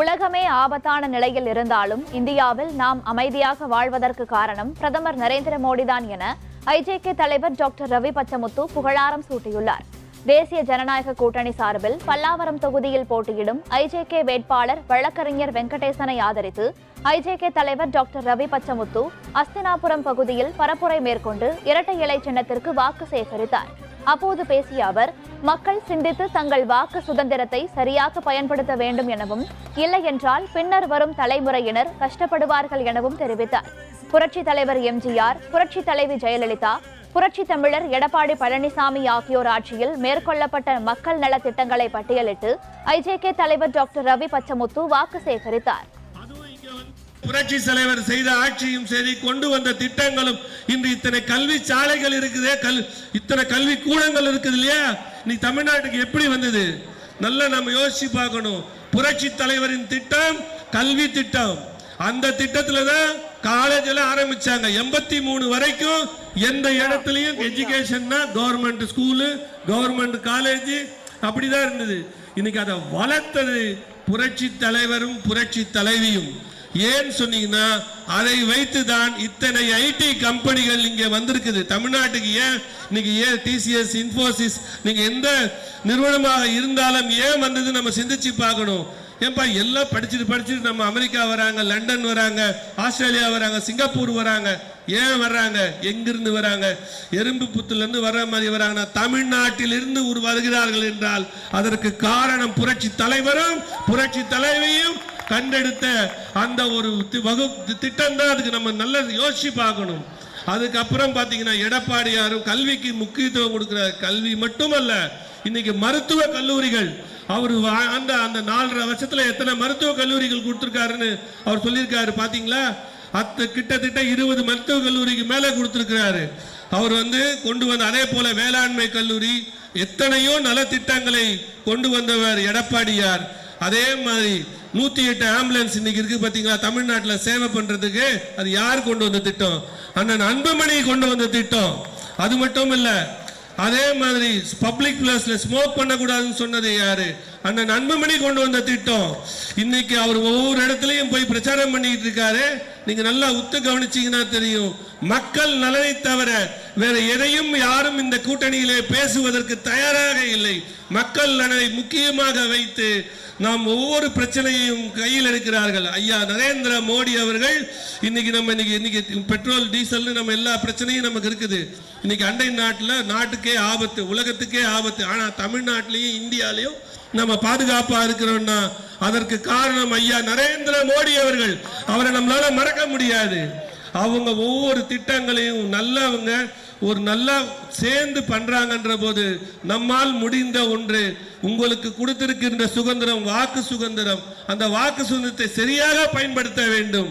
உலகமே ஆபத்தான நிலையில் இருந்தாலும் இந்தியாவில் நாம் அமைதியாக வாழ்வதற்கு காரணம் பிரதமர் நரேந்திர மோடிதான் என ஐஜேகே தலைவர் டாக்டர் ரவி பச்சமுத்து புகழாரம் சூட்டியுள்ளார். தேசிய ஜனநாயக கூட்டணி சார்பில் பல்லாவரம் தொகுதியில் போட்டியிடும் ஐஜேகே வேட்பாளர் வழக்கறிஞர் வெங்கடேசனை ஆதரித்து ஐஜேகே தலைவர் டாக்டர் ரவி பச்சமுத்து அஸ்தினாபுரம் பகுதியில் பரப்புரை மேற்கொண்டு இரட்டை இலை சின்னத்திற்கு வாக்கு சேகரித்தார். அப்போது பேசிய அவர், மக்கள் சிந்தித்து தங்கள் வாக்கு சுதந்திரத்தை சரியாக பயன்படுத்த வேண்டும் எனவும், இல்லை என்றால் பின்னர் வரும் தலைமுறையினர் கஷ்டப்படுவார்கள் எனவும் தெரிவித்தார். புரட்சித் தலைவர் எம்ஜிஆர், புரட்சித் தலைவி ஜெயலலிதா, புரட்சி தமிழர் எடப்பாடி பழனிசாமி ஆகியோர் ஆட்சியில் மேற்கொள்ளப்பட்ட மக்கள் நலத் திட்டங்களை பட்டியலிட்டு ஐஜேகே தலைவர் டாக்டர் ரவி பச்சமுத்து வாக்கு சேகரித்தார். புரட்சி தலைவர் செய்த ஆட்சியும் சரி, கொண்டு வந்த திட்டங்களும், இன்று இத்தனை கல்வி சாலைகள் இருக்குதே, இத்தனை கல்வி கூடங்கள் இருக்குது இல்லையா, நீ தமிழ்நாட்டுக்கு எப்படி வந்தது? நல்லா நம்ம யோசிச்சு பார்க்கணும். புரட்சி தலைவரின் திட்டம் கல்வி திட்டம். அந்த திட்டத்துல தான் காலேஜ் எல்லாம் ஆரம்பிச்சாங்க. 83 வரைக்கும் எந்த இடத்துலயும் எஜுகேஷன்னா கவர்மெண்ட் ஸ்கூலு, கவர்மெண்ட் காலேஜ் அப்படிதான் இருந்தது. இன்னைக்கு அதை வளர்த்தது புரட்சி தலைவரும் புரட்சி தலைவியும். ஏன் சொன்னீங்கன்னா, அதை வைத்து தான் இத்தனை ஐடி கம்பெனிகள் இங்க வந்திருக்குது தமிழ்நாட்டுக்கு. ஏன் இன்னைக்கு டிசிஎஸ், இன்ஃபோசிஸ், நீங்க எந்த நிறுவனமாக இருந்தாலும் ஏன் வந்தது நம்ம சிந்திச்சு பார்க்கணும். ஏன்பா எல்லாம் படிச்சுட்டு நம்ம அமெரிக்கா வராங்க, லண்டன் வராங்க, ஆஸ்திரேலியா வராங்க, சிங்கப்பூர் வராங்க. ஏன் வர்றாங்க? எங்கிருந்து வராங்க? எறும்பு புத்துல இருந்து வர்ற மாதிரி வராங்கன்னா தமிழ்நாட்டில் இருந்து வருகிறார்கள் என்றால் அதற்கு காரணம் புரட்சி தலைவரும் புரட்சி தலைவியும் கண்டெடுத்த அந்த ஒரு திட்டம் தான். அதுக்கு நம்ம நல்லா யோசிச்சு பார்க்கணும். அதுக்கப்புறம் பாத்தீங்கன்னா எடப்பாடியாரும் கல்விக்கு முக்கியத்துவம் கொடுக்கிறார். கல்வி மட்டுமல்ல, இன்னைக்கு மருத்துவ கல்லூரிகள் அவர் அந்த 4.5 வருஷத்துல எத்தனை மருத்துவ கல்லூரிகள் கொடுத்திருக்காருன்னு அவர் சொல்லியிருக்காரு. பாத்தீங்களா? கிட்டத்தட்ட 20 மருத்துவ கல்லூரிக்கு மேல கொடுத்திருக்கிறாரு. அவர் கொண்டு வந்த அதே போல வேளாண்மை கல்லூரி, எத்தனையோ நலத்திட்டங்களை கொண்டு வந்தவர் எடப்பாடியார். அதே மாதிரி 108 ஆம்புலன்ஸ் இன்னைக்கு இருக்கு பாத்தீங்களா தமிழ்நாட்டில் சேவை பண்றதுக்கு. அது யார் கொண்டு வந்த திட்டம்? அண்ணன் அன்புமணி கொண்டு வந்த திட்டம். அது மட்டும் இல்ல, அதே மாதிரி பப்ளிக் பிளேஸ்ல ஸ்மோக் பண்ணக்கூடாதுன்னு சொன்னது யாரு? அண்ணன் அன்புமணி கொண்டு வந்த திட்டம். இன்னைக்கு அவர் ஒவ்வொரு இடத்துலயும் போய் பிரச்சாரம் பண்ணிட்டு இருக்காரு. நீங்க நல்லா உத்து கவனிச்சீங்கன்னா தெரியும், மக்கள் நலனை தவிர வேற எதையும் யாரும் இந்த கூட்டணியிலே பேசுவதற்கு தயாராக இல்லை. மக்கள் நலனை முக்கியமாக வைத்து நாம் ஒவ்வொரு பிரச்சனையும் கையில் எடுக்கிறார்கள். ஐயா நரேந்திர மோடி அவர்கள் இன்னைக்கு பெட்ரோல் டீசல் நம்ம எல்லா பிரச்சனையும் நமக்கு இருக்குது. இன்னைக்கு அண்டை நாட்டில் நாட்டுக்கே ஆபத்து, உலகத்துக்கே ஆபத்து. ஆனா தமிழ்நாட்டிலையும் இந்தியாலையும் நம்ம பாதுகாப்பா இருக்கிறோம்னா அதற்கு காரணம் ஐயா நரேந்திர மோடி அவர்கள். அவரை நம்மளால மறக்க முடியாது. அவங்க ஒவ்வொரு திட்டங்களையும் நல்லவங்க ஒரு நல்லா சேர்ந்து பண்றாங்கன்ற போது நம்மால் முடிந்த ஒன்று, உங்களுக்கு கொடுத்திருக்கின்ற சுதந்திரம் வாக்கு சுதந்திரம். அந்த வாக்கு சுதந்திரத்தை சரியாக பயன்படுத்த வேண்டும்.